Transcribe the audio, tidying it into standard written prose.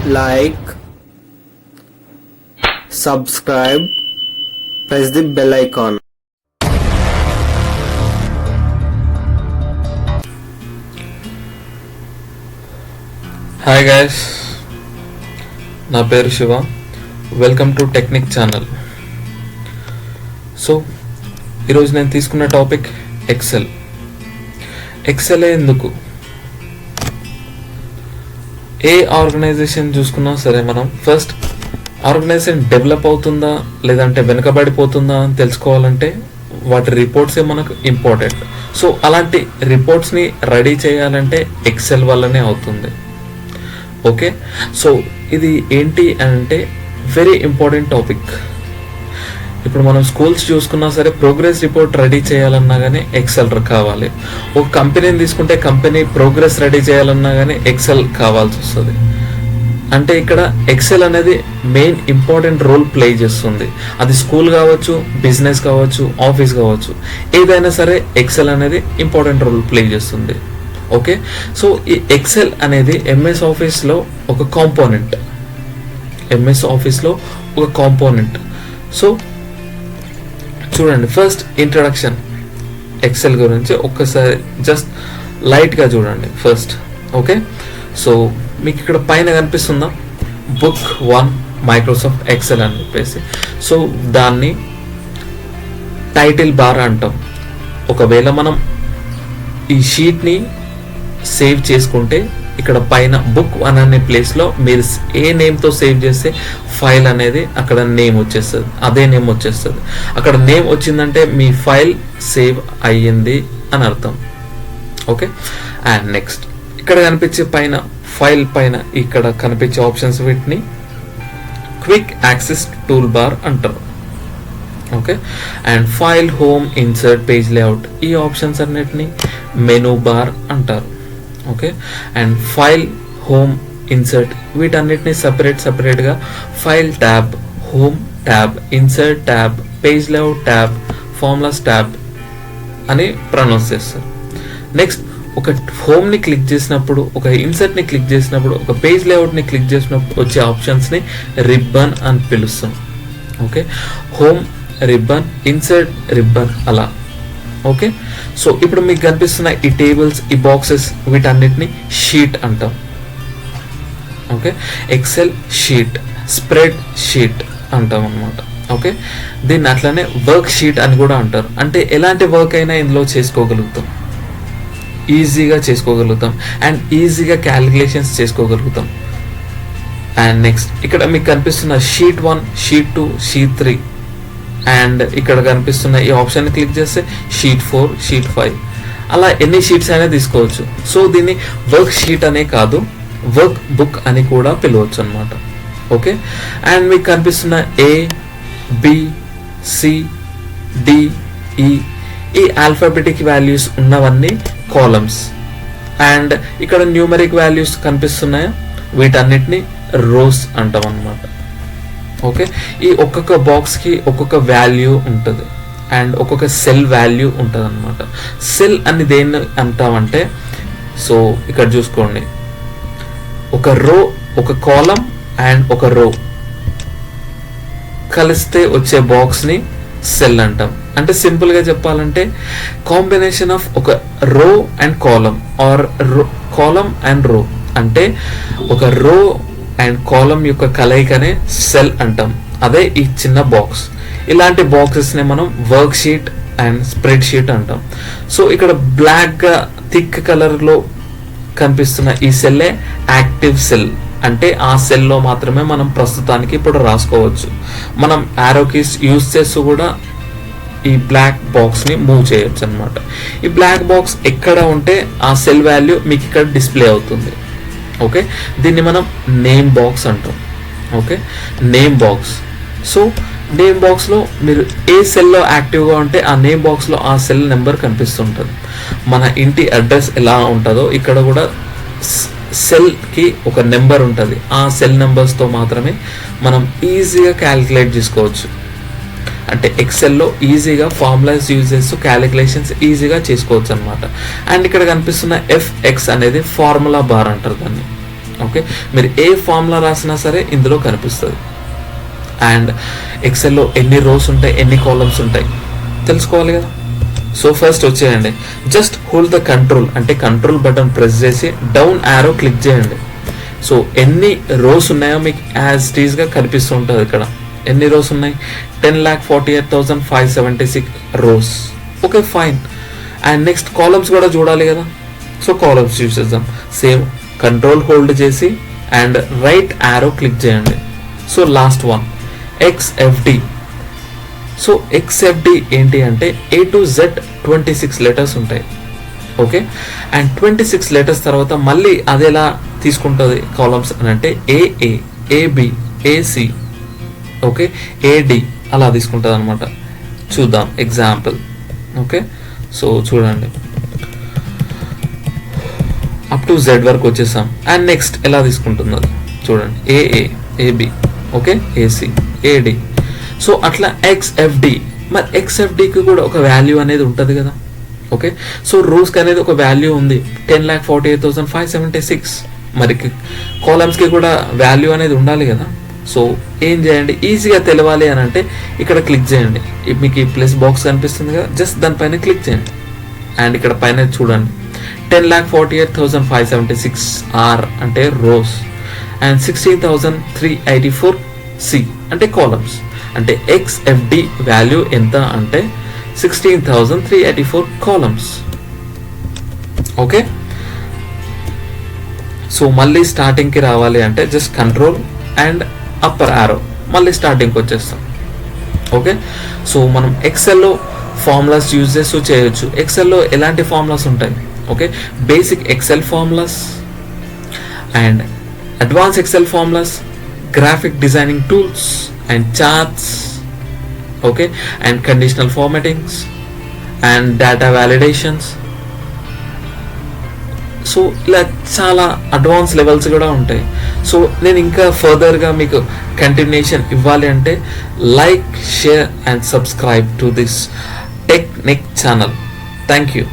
like, subscribe, press the bell icon. Hi guys, నా పేరు Shiva. Welcome to technique channel. So ఈరోజు నేను తీసుకున్న టాపిక్ ఎక్సెల్. ఎక్సెల్ ఎందుకు? ఏ ఆర్గనైజేషన్ చూసుకున్నా సరే మనం ఫస్ట్ ఆర్గనైజేషన్ డెవలప్ అవుతుందా లేదంటే వెనుకబడిపోతుందా అని తెలుసుకోవాలంటే వాటి రిపోర్ట్సే మనకు ఇంపార్టెంట్. సో అలాంటి రిపోర్ట్స్ని రెడీ చేయాలంటే ఎక్సెల్ వల్లనే అవుతుంది. ఓకే, సో ఇది ఏంటి అంటే వెరీ ఇంపార్టెంట్ టాపిక్. ఇప్పుడు మనం స్కూల్స్ చూసుకున్నా సరే ప్రోగ్రెస్ రిపోర్ట్ రెడీ చేయాలన్నా కానీ ఎక్సెల్ కావాలి. ఒక కంపెనీని తీసుకుంటే కంపెనీ ప్రోగ్రెస్ రెడీ చేయాలన్నా కానీ ఎక్సెల్ కావాల్సి వస్తుంది. అంటే ఇక్కడ ఎక్సెల్ అనేది మెయిన్ ఇంపార్టెంట్ రోల్ ప్లే చేస్తుంది. అది స్కూల్ కావచ్చు, బిజినెస్ కావచ్చు, ఆఫీస్ కావచ్చు, ఏదైనా సరే ఎక్సెల్ అనేది ఇంపార్టెంట్ రోల్ ప్లే చేస్తుంది. ఓకే, సో ఈ ఎక్సెల్ అనేది ఎంఎస్ ఆఫీస్లో ఒక కాంపోనెంట్. సో చూడండి, ఫస్ట్ ఇంట్రడక్షన్ ఎక్సెల్ గురించి ఒక్కసారి జస్ట్ లైట్గా చూడండి ఫస్ట్. ఓకే, సో మీకు ఇక్కడ పైన కనిపిస్తుందా బుక్ 1 మైక్రోసాఫ్ట్ ఎక్సెల్ అని చెప్పేసి. సో దాన్ని టైటిల్ బార్ అంటాం. ఒకవేళ మనం ఈ షీట్ని సేవ్ చేసుకుంటే ఇక్కడ పైన బుక్ 1 అనే ప్లేస్లో మీరు ఏ నేమ్తో సేవ్ చేస్తే ఫైల్ అనేది అక్కడ నేమ్ వచ్చేస్తుంది, అదే నేమ్ వచ్చేస్తుంది. అక్కడ నేమ్ వచ్చిందంటే మీ ఫైల్ సేవ్ అయ్యింది అని అర్థం. ఓకే, అండ్ నెక్స్ట్ ఇక్కడ కనిపించే పైన ఫైల్ పైన ఇక్కడ కనిపించే ఆప్షన్స్ వీటిని క్విక్ యాక్సెస్ టూల్ బార్ అంటారు. Okay, and file, home, insert, page layout, ఈ ఆప్షన్స్ అన్నిటిని మెనూ బార్ అంటారు. Okay, and file, home, insert వీటన్నిటిని సపరేట్గా file tab, home tab, insert tab, page layout tab, formulas tab అని pronounce చేస్తారు. Next ఒక హోమ్ని click చేసినప్పుడు, ఒక ఇన్సర్ట్ని క్లిక్ చేసినప్పుడు, ఒక పేజ్ లేఅవుట్ని క్లిక్ చేసినప్పుడు వచ్చే ఆప్షన్స్ని రిబ్బన్ అని పిలుస్తాం. Okay, home ribbon, insert ribbon అలా. ఓకే, సో ఇప్పుడు మీకు కనిపిస్తున్న ఈ టేబుల్స్, ఈ బాక్సెస్ వీటన్నిటిని షీట్ అంటాం. Okay, Excel sheet, spreadsheet అంటాం అనమాట. ఓకే, దీన్ని అట్లనే వర్క్ షీట్ అని కూడా అంటారు. అంటే ఎలాంటి వర్క్ అయినా ఇందులో చేసుకోగలుగుతాం, ఈజీగా చేసుకోగలుగుతాం అండ్ ఈజీగా క్యాలిక్యులేషన్స్ చేసుకోగలుగుతాం. అండ్ నెక్స్ట్ ఇక్కడ మీకు కనిపిస్తున్న షీట్ 1, షీట్ 2, షీట్ 3 అండ్ ఇక్కడ కనిపిస్తున్న ఈ ఆప్షన్ క్లిక్ చేస్తే షీట్ 4, షీట్ 5 అలా ఎన్ని షీట్స్ అయినా తీసుకోవచ్చు. సో దీన్ని వర్క్ షీట్ అనే కాదు, వర్క్ బుక్ అని కూడా పిలవచ్చు అనమాట. ఓకే, అండ్ మీకు కనిపిస్తున్న A, B, C, D, E ఈ ఆల్ఫాబెటిక్ వాల్యూస్ ఉన్నవన్నీ కాలమ్స్. అండ్ ఇక్కడ న్యూమరిక్ వాల్యూస్ కనిపిస్తున్నాయా, వీటన్నిటిని రోస్ అంటాం అనమాట. ఓకే, ఈ ఒక్కొక్క బాక్స్కి ఒక్కొక్క వాల్యూ ఉంటుంది అండ్ ఒక్కొక్క సెల్ వాల్యూ ఉంటుంది అనమాట. సెల్ అని దేన్ని అంటామంటే, సో ఇక్కడ చూసుకోండి, ఒక రో, ఒక కాలం అండ్ ఒక రో కలిస్తే వచ్చే బాక్స్ని సెల్ అంటాం. అంటే సింపుల్గా చెప్పాలంటే కాంబినేషన్ ఆఫ్ ఒక row and column or column and row. అంటే ఒక రో అండ్ కాలం యొక్క కలయికనే సెల్ అంటాం. అదే ఈ చిన్న బాక్స్. ఇలాంటి బాక్సెస్ని మనం work sheet and spread sheet అంటాం. సో ఇక్కడ బ్లాక్గా థిక్ కలర్లో కనిపిస్తున్న ఈ సెల్లే యాక్టివ్ సెల్. అంటే ఆ సెల్లో మాత్రమే మనం ప్రస్తుతానికి ఇప్పుడు రాసుకోవచ్చు. మనం యారో కీస్ యూజ్ చేస్తూ కూడా ఈ బ్లాక్ బాక్స్ని మూవ్ చేయొచ్చు అనమాట. ఈ బ్లాక్ బాక్స్ ఎక్కడ ఉంటే ఆ సెల్ వాల్యూ మీకు ఇక్కడ డిస్ప్లే అవుతుంది. ఓకే, దీన్ని మనం నేమ్ బాక్స్ అంటాం. Okay, name box. So name బాక్స్లో మీరు ఏ సెల్లో యాక్టివ్గా ఉంటే ఆ నేమ్ బాక్స్లో ఆ సెల్ నెంబర్ కనిపిస్తుంటుంది. మన ఇంటి అడ్రస్ ఎలా ఉంటుందో ఇక్కడ కూడా సెల్కి ఒక నెంబర్ ఉంటుంది. ఆ సెల్ నెంబర్స్తో మాత్రమే మనం ఈజీగా క్యాలిక్యులేట్ చేసుకోవచ్చు. అంటే ఎక్సెల్లో ఈజీగా ఫార్ములాస్ యూజ్ చేస్తూ క్యాలిక్యులేషన్స్ ఈజీగా చేసుకోవచ్చు అనమాట. అండ్ ఇక్కడ కనిపిస్తున్న FX అనేది ఫార్ములా బార్ అంటారు దాన్ని. ఓకే, మీరు ఏ ఫార్ములా రాసినా సరే ఇందులో కనిపిస్తుంది. అండ్ ఎక్సెల్లో ఎన్ని రోస్ ఉంటాయి, ఎన్ని కాలమ్స్ ఉంటాయి తెలుసుకోవాలి కదా. సో ఫస్ట్ వచ్చేయండి, జస్ట్ హోల్డ్ ద కంట్రోల్ అంటే కంట్రోల్ బటన్ ప్రెస్ చేసి డౌన్ యారో క్లిక్ చేయండి. సో ఎన్ని రోస్ ఉన్నాయో మీకు యాజ్ ఇట్ ఈస్గా కనిపిస్తూ ఉంటుంది. ఇక్కడ ఎన్ని రోస్ ఉన్నాయి, 10,48,576 rows. Okay fine. And next columns కూడా చూడాలి కదా. సో కాలమ్స్ చూసేద్దాం. సేమ్ కంట్రోల్ హోల్డ్ చేసి అండ్ రైట్ యారో క్లిక్ చేయండి. So last one XFD. So XFD ఏంటి అంటే A to Z 26 లెటర్స్ ఉంటాయి. ఓకే, అండ్ 26 లెటర్స్ తర్వాత మళ్ళీ అది ఎలా తీసుకుంటుంది కాలమ్స్ అని అంటే AA, AB, AC, okay, AD అలా తీసుకుంటుంది అనమాట. చూద్దాం ఎగ్జాంపుల్. ఓకే, సో చూడండి అప్ టు Z వరకు వచ్చేసాం. అండ్ నెక్స్ట్ ఎలా తీసుకుంటుంది అది చూడండి, AA, AB, okay, AC, AD. So అట్లా XFD. మరి XFDకి కూడా ఒక వాల్యూ అనేది ఉంటుంది కదా. ఓకే, సో రోస్కి అనేది ఒక వాల్యూ ఉంది 10,48,576. మరి కాలమ్స్కి కూడా వాల్యూ అనేది ఉండాలి కదా. సో ఏం చేయండి, ఈజీగా తెలవాలి అని అంటే ఇక్కడ క్లిక్ చేయండి. మీకు ఈ ప్లస్ బాక్స్ కనిపిస్తుంది కదా, జస్ట్ దానిపైన క్లిక్ చేయండి. అండ్ ఇక్కడ పైన చూడండి 10,48,576 R అంటే రోస్ అండ్ 16,384 C అంటే కాలమ్స్. అంటే XFD వాల్యూ ఎంత అంటే 16,384 కాలమ్స్. ఓకే, సో మళ్ళీ స్టార్టింగ్కి రావాలి అంటే just control and upper arrow మళ్ళీ స్టార్టింగ్కి వచ్చేస్తాం. ఓకే, సో మనం ఎక్సెల్లో ఫార్ములాస్ యూజ్ చేస్తూ చేయొచ్చు. ఎక్సెల్లో ఎలాంటి ఫార్ములాస్ ఉంటాయి, okay, basic Excel formulas and advance Excel formulas, graphic designing tools and charts, okay, and conditional formattings and data validations. So ఇలా చాలా advance levels కూడా ఉంటాయి. సో నేను ఇంకా ఫర్దర్గా మీకు కంటిన్యూషన్ ఇవ్వాలి అంటే like, share and subscribe to this technique channel. Thank you.